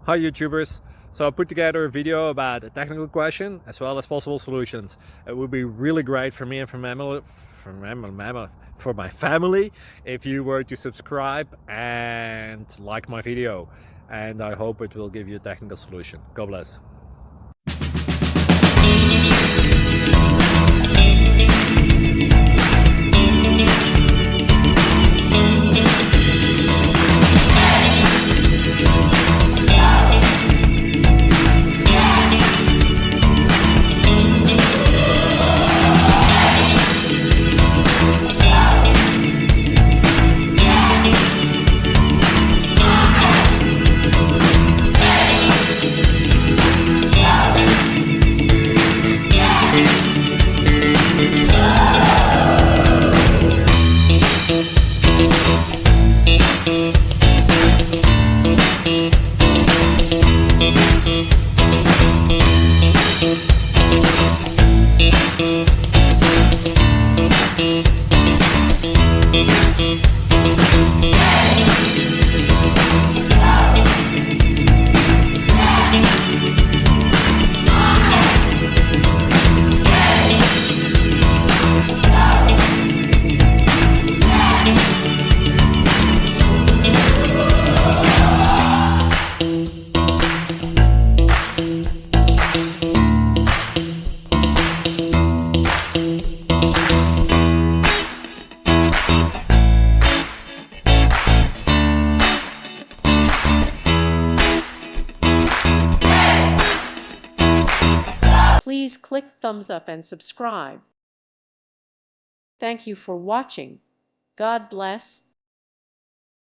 Hi YouTubers. So I put together a video about a technical question as well as possible solutions. It would be really great for me and for my family if you were to subscribe and like my video. And I hope it will give you a technical solution. God bless. Please click thumbs up and subscribe. Thank you for watching. God bless.